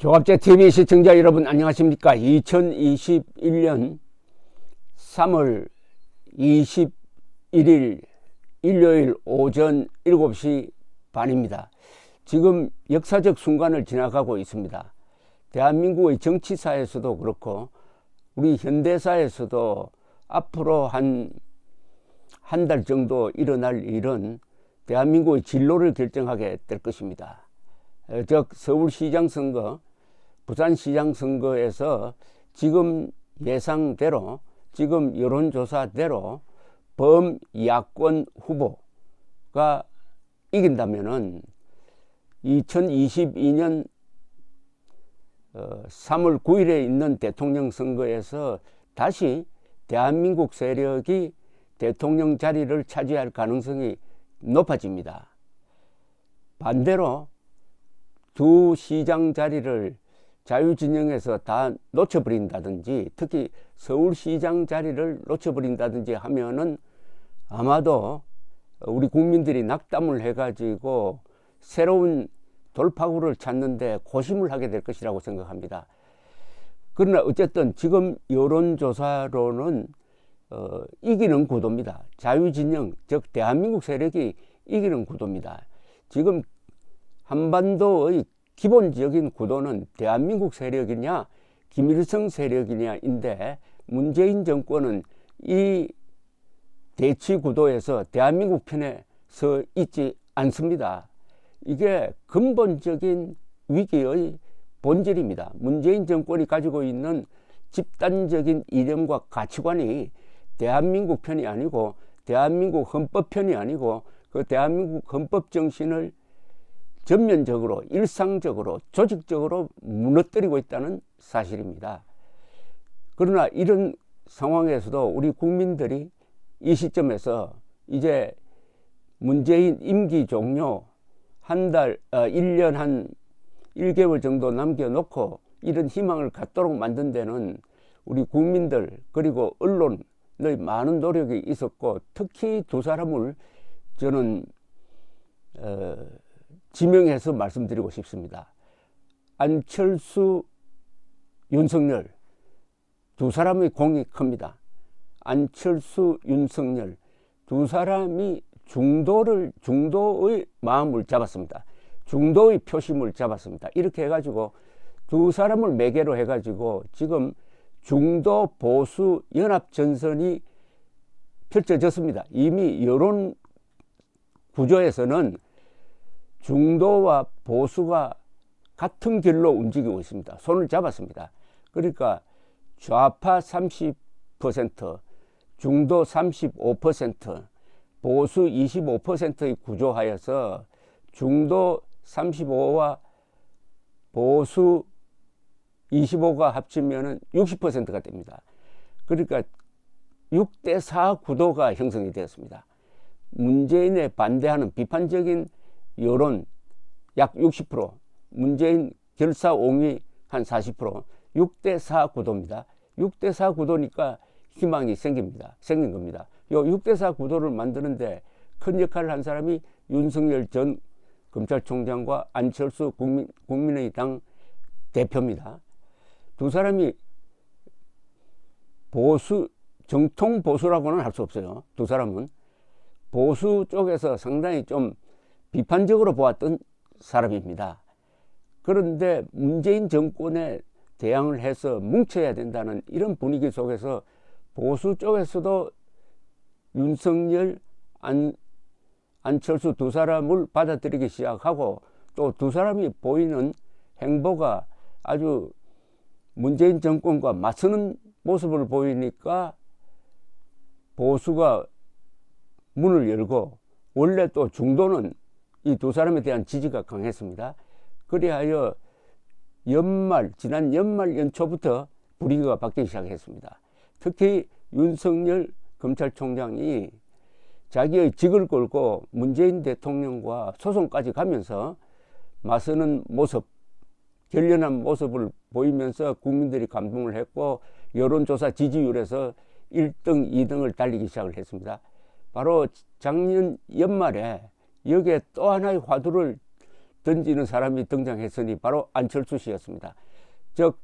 조갑제TV 시청자 여러분 안녕하십니까. 2021년 3월 21일 일요일 오전 7시 반입니다. 지금 역사적 순간을 지나가고 있습니다. 대한민국의 정치사에서도 그렇고 우리 현대사에서도 앞으로 한 달 정도 일어날 일은 대한민국의 진로를 결정하게 될 것입니다. 즉 서울시장 선거, 부산시장 선거에서 지금 예상대로, 지금 여론조사대로 범야권 후보가 이긴다면은 2022년 3월 9일에 있는 대통령 선거에서 다시 대한민국 세력이 대통령 자리를 차지할 가능성이 높아집니다. 반대로 두 시장 자리를 자유진영에서 다 놓쳐버린다든지, 특히 서울시장 자리를 놓쳐버린다든지 하면은 아마도 우리 국민들이 낙담을 해가지고 새로운 돌파구를 찾는데 고심을 하게 될 것이라고 생각합니다. 그러나 어쨌든 지금 여론조사로는 이기는 구도입니다. 자유진영, 즉 대한민국 세력이 이기는 구도입니다. 지금 한반도의 기본적인 구도는 대한민국 세력이냐 김일성 세력이냐인데, 문재인 정권은 이 대치 구도에서 대한민국 편에 서 있지 않습니다. 이게 근본적인 위기의 본질입니다. 문재인 정권이 가지고 있는 집단적인 이념과 가치관이 대한민국 편이 아니고, 대한민국 헌법 편이 아니고, 그 대한민국 헌법 정신을 전면적으로, 일상적으로, 조직적으로 무너뜨리고 있다는 사실입니다. 그러나 이런 상황에서도 우리 국민들이 이 시점에서 이제 문재인 임기 종료 1년 한 1개월 정도 남겨놓고 이런 희망을 갖도록 만든 데는 우리 국민들 그리고 언론의 많은 노력이 있었고, 특히 두 사람을 저는 지명해서 말씀드리고 싶습니다. 안철수, 윤석열 두 사람의 공이 큽니다. 안철수, 윤석열 두 사람이 중도의 마음을 잡았습니다. 중도의 표심을 잡았습니다. 이렇게 해가지고 두 사람을 매개로 해가지고 지금 중도 보수 연합 전선이 펼쳐졌습니다. 이미 여론 구조에서는 중도와 보수가 같은 길로 움직이고 있습니다. 손을 잡았습니다. 그러니까 좌파 30%, 중도 35%, 보수 25%의 구조하여서 중도 35와 보수 25가 합치면 60%가 됩니다. 그러니까 6대4 구도가 형성이 되었습니다. 문재인에 반대하는 비판적인 여론 약 60%, 문재인 결사 옹위 한 40%, 6대4 구도입니다. 6대4 구도니까 희망이 생긴 겁니다. 이 6대4 구도를 만드는데 큰 역할을 한 사람이 윤석열 전 검찰총장과 안철수 국민의당 대표입니다. 두 사람이 정통 보수라고는 할 수 없어요. 두 사람은 보수 쪽에서 상당히 좀 비판적으로 보았던 사람입니다. 그런데 문재인 정권에 대항을 해서 뭉쳐야 된다는 이런 분위기 속에서 보수 쪽에서도 윤석열, 안철수 두 사람을 받아들이기 시작하고, 또 두 사람이 보이는 행보가 아주 문재인 정권과 맞서는 모습을 보이니까 보수가 문을 열고, 원래 또 중도는 이 두 사람에 대한 지지가 강했습니다. 그리하여 지난 연말 연초부터 분위기가 바뀌기 시작했습니다. 특히 윤석열 검찰총장이 자기의 직을 걸고 문재인 대통령과 소송까지 가면서 맞서는 모습, 결연한 모습을 보이면서 국민들이 감동을 했고, 여론조사 지지율에서 1등, 2등을 달리기 시작을 했습니다. 바로 작년 연말에 여기에 또 하나의 화두를 던지는 사람이 등장했으니 바로 안철수 씨였습니다. 즉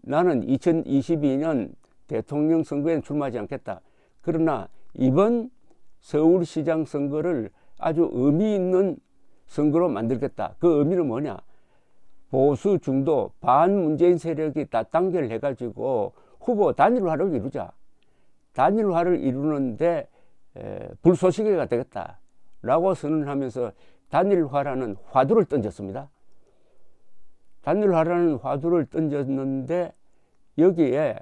나는 2022년 대통령 선거에는 출마하지 않겠다. 그러나 이번 서울시장 선거를 아주 의미 있는 선거로 만들겠다. 그 의미는 뭐냐? 보수 중도 반문재인 세력이 다 단결해 가지고 후보 단일화를 이루자. 단일화를 이루는데 불쏘시개가 되겠다 라고 선언하면서 단일화라는 화두를 던졌습니다. 단일화라는 화두를 던졌는데 여기에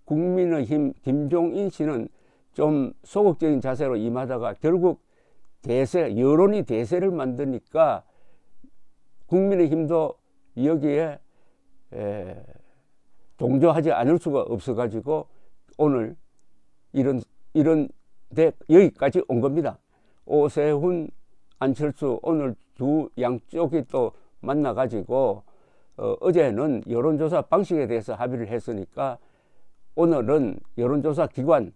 국민의힘 김종인 씨는 좀 소극적인 자세로 임하다가 결국 여론이 대세를 만드니까 국민의힘도 여기에 동조하지 않을 수가 없어가지고 오늘 이런 데 여기까지 온 겁니다. 오세훈, 안철수 오늘 두 양쪽이 또 만나가지고 어제는 여론조사 방식에 대해서 합의를 했으니까 오늘은 여론조사 기관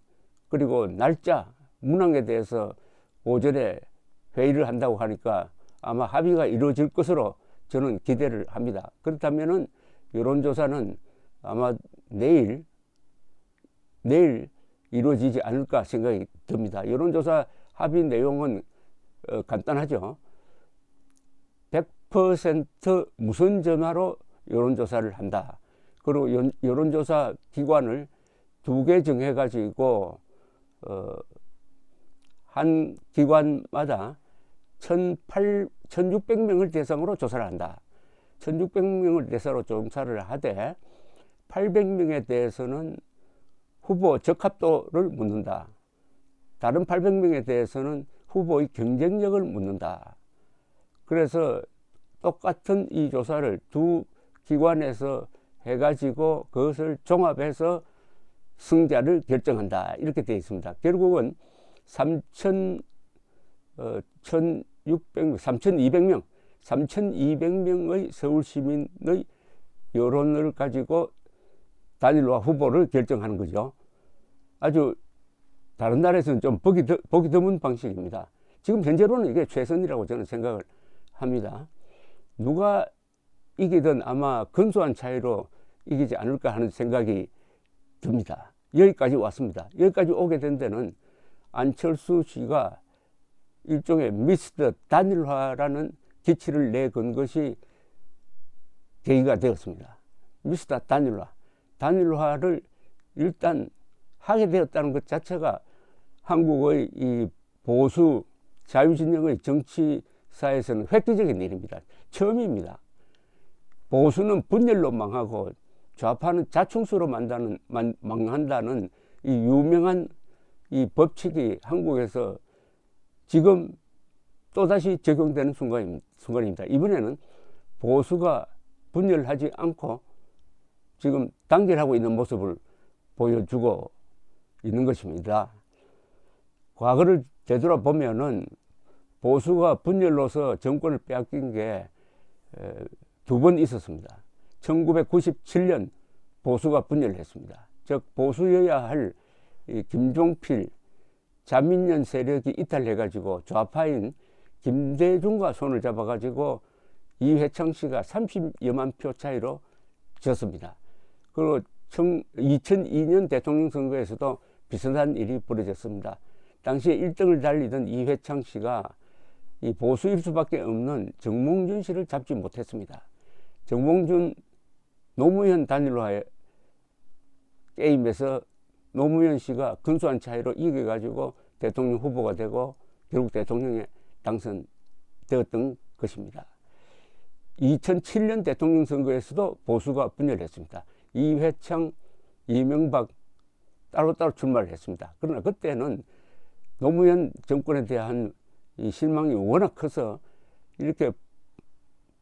그리고 날짜 문항에 대해서 오전에 회의를 한다고 하니까 아마 합의가 이루어질 것으로 저는 기대를 합니다. 그렇다면은 여론조사는 아마 내일 이루어지지 않을까 생각이 듭니다. 여론조사 합의 내용은 간단하죠. 100% 무선 전화로 여론조사를 한다. 그리고 여론조사 기관을 2개 정해가지고 한 기관마다 1600명을 대상으로 조사를 한다. 1600명을 대상으로 조사를 하되 800명에 대해서는 후보 적합도를 묻는다. 다른 800명에 대해서는 후보의 경쟁력을 묻는다. 그래서 똑같은 이 조사를 두 기관에서 해가지고 그것을 종합해서 승자를 결정한다. 이렇게 되어 있습니다. 결국은 3,200명의 서울 시민의 여론을 가지고 단일화 후보를 결정하는 거죠. 아주 다른 나라에서는 좀 보기 드문 방식입니다. 지금 현재로는 이게 최선이라고 저는 생각을 합니다. 누가 이기든 아마 근소한 차이로 이기지 않을까 하는 생각이 듭니다. 여기까지 왔습니다. 여기까지 오게 된 데는 안철수 씨가 일종의 미스터 단일화라는 기치를 내건 것이 계기가 되었습니다. 미스터 단일화를 일단 하게 되었다는 것 자체가 한국의 이 보수 자유진영의 정치사에서는 획기적인 일입니다. 처음입니다. 보수는 분열로 망하고 좌파는 자충수로 망한다는 이 유명한 이 법칙이 한국에서 지금 또다시 적용되는 순간입니다. 이번에는 보수가 분열하지 않고 지금 단결하고 있는 모습을 보여주고 있는 것입니다. 과거를 되돌아보면은 보수가 분열로서 정권을 빼앗긴 게 2번 있었습니다. 1997년 보수가 분열했습니다. 즉 보수여야 할 이 김종필, 자민련 세력이 이탈해가지고 좌파인 김대중과 손을 잡아가지고 이회창 씨가 30여만 표 차이로 졌습니다. 그리고 2002년 대통령 선거에서도 비슷한 일이 벌어졌습니다. 당시에 1등을 달리던 이회창 씨가 이 보수일 수밖에 없는 정몽준 씨를 잡지 못했습니다. 정몽준 노무현 단일화 게임에서 노무현 씨가 근소한 차이로 이겨가지고 대통령 후보가 되고 결국 대통령에 당선되었던 것입니다. 2007년 대통령 선거에서도 보수가 분열했습니다. 이회창, 이명박 따로따로 출마를 했습니다. 그러나 그때는 노무현 정권에 대한 이 실망이 워낙 커서 이렇게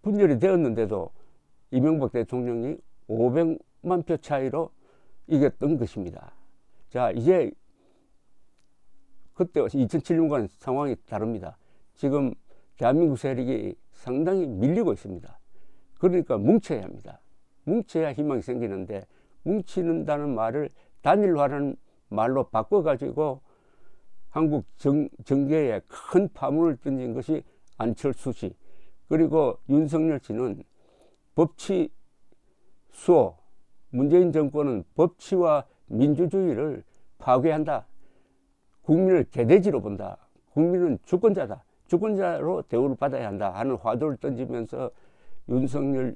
분열이 되었는데도 이명박 대통령이 500만 표 차이로 이겼던 것입니다. 자, 이제 그때 2007년과는 상황이 다릅니다. 지금 대한민국 세력이 상당히 밀리고 있습니다. 그러니까 뭉쳐야 합니다. 뭉쳐야 희망이 생기는데 뭉치는다는 말을 단일화라는 말로 바꿔가지고 한국 정계에 큰 파문을 던진 것이 안철수 씨. 그리고 윤석열 씨는 법치 수호, 문재인 정권은 법치와 민주주의를 파괴한다. 국민을 개돼지로 본다. 국민은 주권자다. 주권자로 대우를 받아야 한다 하는 화두를 던지면서 윤석열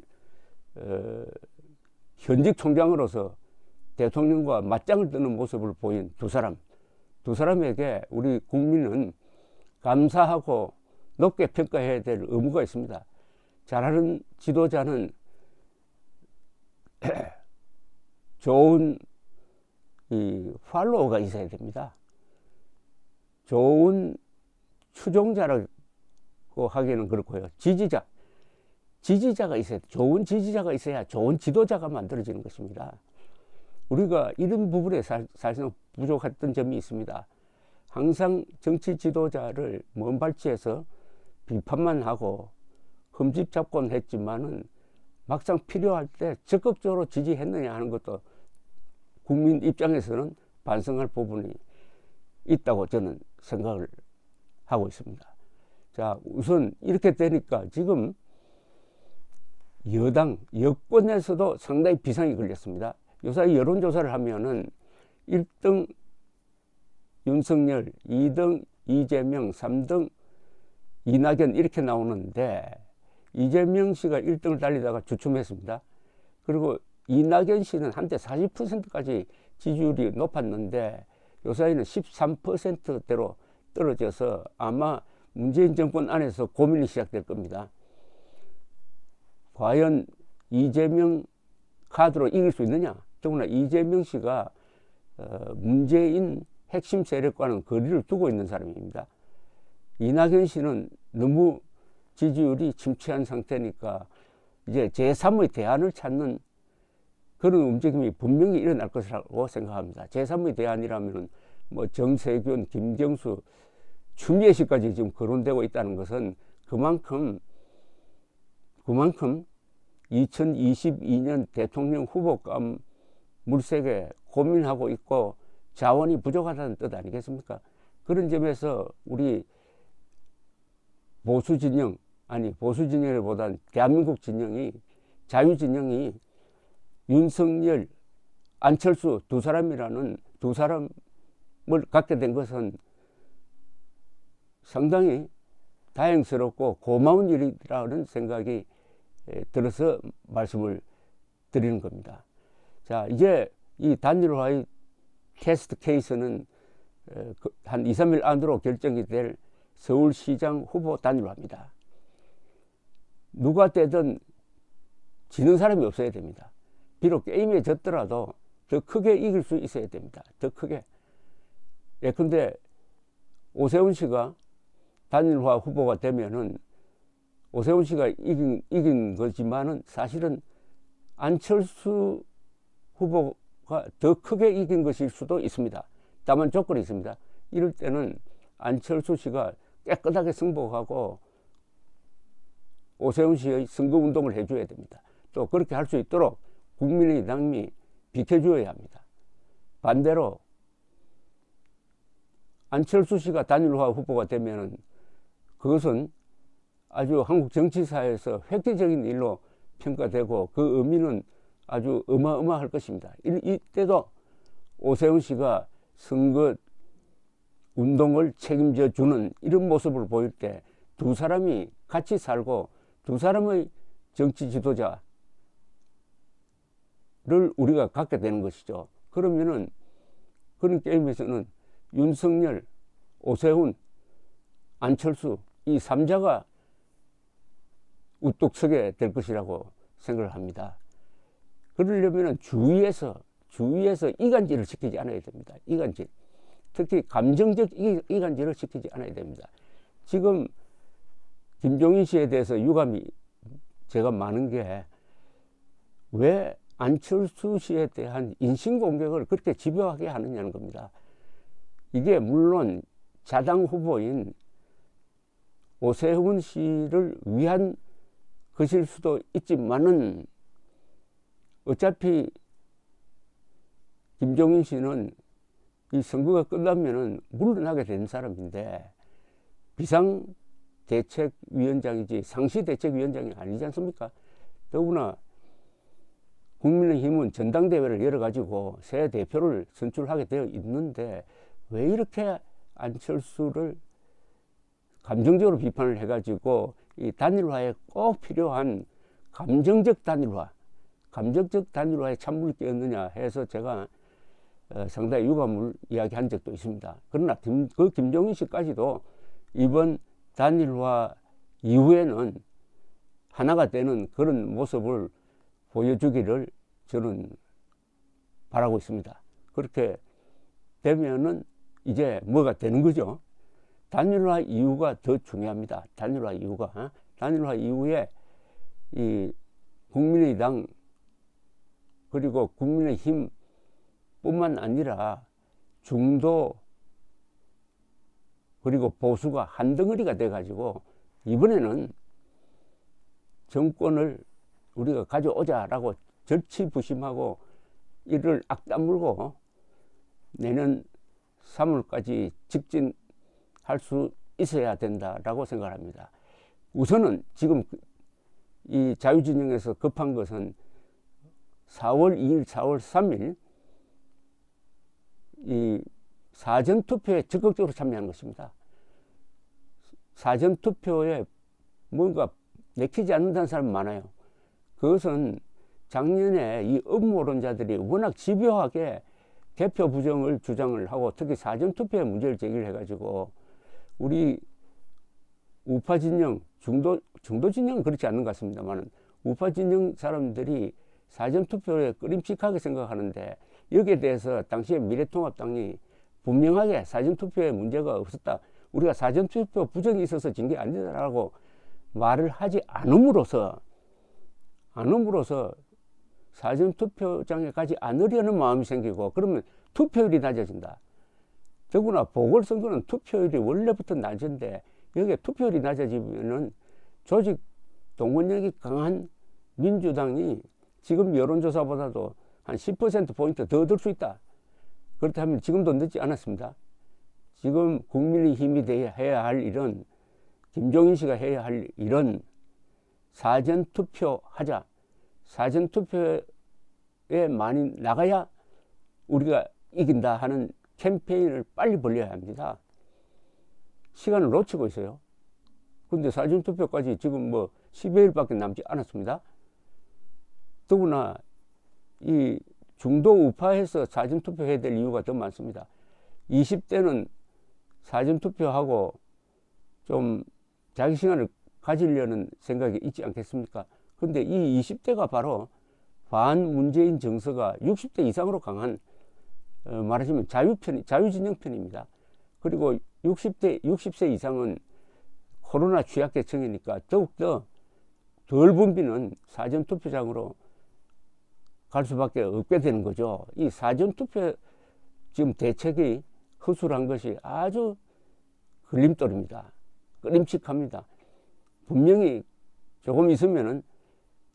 현직 총장으로서 대통령과 맞짱을 뜨는 모습을 보인 두 사람에게 우리 국민은 감사하고 높게 평가해야 될 의무가 있습니다. 잘하는 지도자는 좋은 이 팔로워가 있어야 됩니다. 좋은 추종자라고 하기에는 그렇고요. 지지자가 있어야 돼. 좋은 지지자가 있어야 좋은 지도자가 만들어지는 것입니다. 우리가 이런 부분에 사실은 부족했던 점이 있습니다. 항상 정치 지도자를 먼 발치에서 비판만 하고 흠집 잡곤 했지만은 막상 필요할 때 적극적으로 지지했느냐 하는 것도 국민 입장에서는 반성할 부분이 있다고 저는 생각을 하고 있습니다. 자, 우선 이렇게 되니까 지금 여권에서도 상당히 비상이 걸렸습니다. 요새 여론조사를 하면은 1등 윤석열, 2등 이재명, 3등 이낙연 이렇게 나오는데 이재명 씨가 1등을 달리다가 주춤했습니다. 그리고 이낙연 씨는 한때 40%까지 지지율이 높았는데 요사이는 13%대로 떨어져서 아마 문재인 정권 안에서 고민이 시작될 겁니다. 과연 이재명 카드로 이길 수 있느냐? 더구나 이재명 씨가 문재인 핵심 세력과는 거리를 두고 있는 사람입니다. 이낙연 씨는 너무 지지율이 침체한 상태니까 이제 제3의 대안을 찾는 그런 움직임이 분명히 일어날 것이라고 생각합니다. 제3의 대안이라면 뭐 정세균, 김경수, 추미애 씨까지 지금 거론되고 있다는 것은 그만큼 2022년 대통령 후보감 물색에 고민하고 있고 자원이 부족하다는 뜻 아니겠습니까? 그런 점에서 우리 보수 진영보다는 대한민국 진영이, 자유진영이 윤석열, 안철수 두 사람을 갖게 된 것은 상당히 다행스럽고 고마운 일이라는 생각이 들어서 말씀을 드리는 겁니다. 자, 이제 이 단일화의 테스트 케이스는 한 2, 3일 안으로 결정이 될 서울시장 후보 단일화입니다. 누가 되든 지는 사람이 없어야 됩니다. 비록 게임에 졌더라도 더 크게 이길 수 있어야 됩니다. 더 크게. 예컨대 오세훈 씨가 단일화 후보가 되면은 오세훈 씨가 이긴 거지만은 사실은 안철수 후보가 더 크게 이긴 것일 수도 있습니다. 다만 조건이 있습니다. 이럴 때는 안철수 씨가 깨끗하게 승복하고 오세훈 씨의 선거운동을 해줘야 됩니다. 또 그렇게 할 수 있도록 국민의당이 비켜줘야 합니다. 반대로 안철수 씨가 단일화 후보가 되면은 그것은 아주 한국 정치사에서 획기적인 일로 평가되고 그 의미는 아주 어마어마할 것입니다. 이때도 오세훈 씨가 선거 운동을 책임져 주는 이런 모습을 보일 때 두 사람이 같이 살고 두 사람의 정치 지도자를 우리가 갖게 되는 것이죠. 그러면은 그런 게임에서는 윤석열, 오세훈, 안철수 이 3자가 우뚝 서게 될 것이라고 생각을 합니다. 그러려면 주위에서 이간질을 시키지 않아야 됩니다. 이간질. 특히 감정적 이간질을 시키지 않아야 됩니다. 지금 김종인 씨에 대해서 유감이 제가 많은 게 왜 안철수 씨에 대한 인신공격을 그렇게 집요하게 하느냐는 겁니다. 이게 물론 자당 후보인 오세훈 씨를 위한 것일 수도 있지만은 어차피 김종인 씨는 이 선거가 끝나면은 물러나게 된 사람인데 대책위원장이지 상시 대책위원장이 아니지 않습니까? 더구나 국민의힘은 전당대회를 열어가지고 새 대표를 선출하게 되어 있는데 왜 이렇게 안철수를 감정적으로 비판을 해가지고 이 단일화에 꼭 필요한 감정적 단일화에 찬물을 끼얹느냐 해서 제가 상당히 유감을 이야기한 적도 있습니다. 그러나 그 김종인 씨까지도 이번 단일화 이후에는 하나가 되는 그런 모습을 보여주기를 저는 바라고 있습니다. 그렇게 되면은 이제 뭐가 되는 거죠. 단일화 이유가 더 중요합니다. 단일화 이후에 이 국민의당 그리고 국민의힘 뿐만 아니라 중도 그리고 보수가 한 덩어리가 돼 가지고 이번에는 정권을 우리가 가져오자라고 절치부심하고 이를 악다물고 내년 3월까지 직진할 수 있어야 된다라고 생각합니다. 우선은 지금 이 자유진영에서 급한 것은 4월 2일, 4월 3일 이 사전투표에 적극적으로 참여하는 것입니다. 사전투표에 뭔가 내키지 않는다는 사람이 많아요. 그것은 작년에 이 음모론자들이 워낙 집요하게 개표 부정을 주장을 하고 특히 사전투표에 문제를 제기를 해가지고 우리 우파 진영, 중도 진영은 그렇지 않는 것 같습니다만 우파 진영 사람들이 사전투표에 꺼림칙하게 생각하는데 여기에 대해서 당시에 미래통합당이 분명하게 사전투표에 문제가 없었다. 우리가 사전투표 부정이 있어서 진 게 아니다라고 말을 하지 않음으로써 사전투표장에 가지 않으려는 마음이 생기고 그러면 투표율이 낮아진다. 더구나 보궐선거는 투표율이 원래부터 낮은데 여기에 투표율이 낮아지면은 조직 동원력이 강한 민주당이 지금 여론조사보다도 한 10%포인트 더 들 수 있다. 그렇다면 지금도 늦지 않았습니다. 지금 국민의힘이 해야 할 일은 김종인 씨가 해야 할 일은 사전투표하자. 사전투표에 많이 나가야 우리가 이긴다 하는 캠페인을 빨리 벌려야 합니다. 시간을 놓치고 있어요. 근데 사전투표까지 지금 뭐 10여일밖에 남지 않았습니다. 더구나 이 중도 우파에서 사전투표 해야 될 이유가 더 많습니다. 20대는 사전투표하고 좀 자기 시간을 가지려는 생각이 있지 않겠습니까? 근데 이 20대가 바로 반문재인 정서가 60대 이상으로 강한 말하자면 자유진영 편입니다. 그리고 60세 이상은 코로나 취약계층이니까 더욱더 덜 붐비는 사전투표장으로 갈 수밖에 없게 되는 거죠. 이 사전투표 지금 대책이 허술한 것이 아주 걸림돌입니다. 끔찍합니다. 분명히 조금 있으면은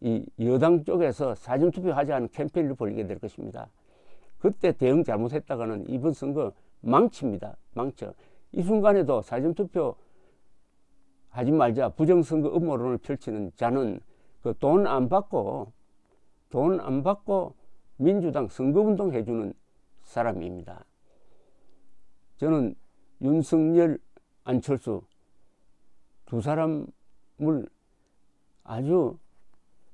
이 여당 쪽에서 사전투표하지 않은 캠페인을 벌이게 될 것입니다. 그때 대응 잘못했다가는 이번 선거 망칩니다. 망쳐. 이 순간에도 사전투표 하지 말자 부정선거 음모론을 펼치는 자는 그 돈 안 받고 민주당 선거운동 해주는 사람입니다. 저는 윤석열, 안철수 두 사람을 아주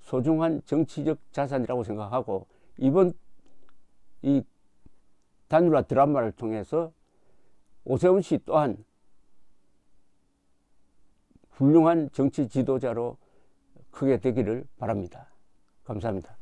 소중한 정치적 자산이라고 생각하고 이번 이 단일화 드라마를 통해서 오세훈 씨 또한 훌륭한 정치 지도자로 크게 되기를 바랍니다. 감사합니다.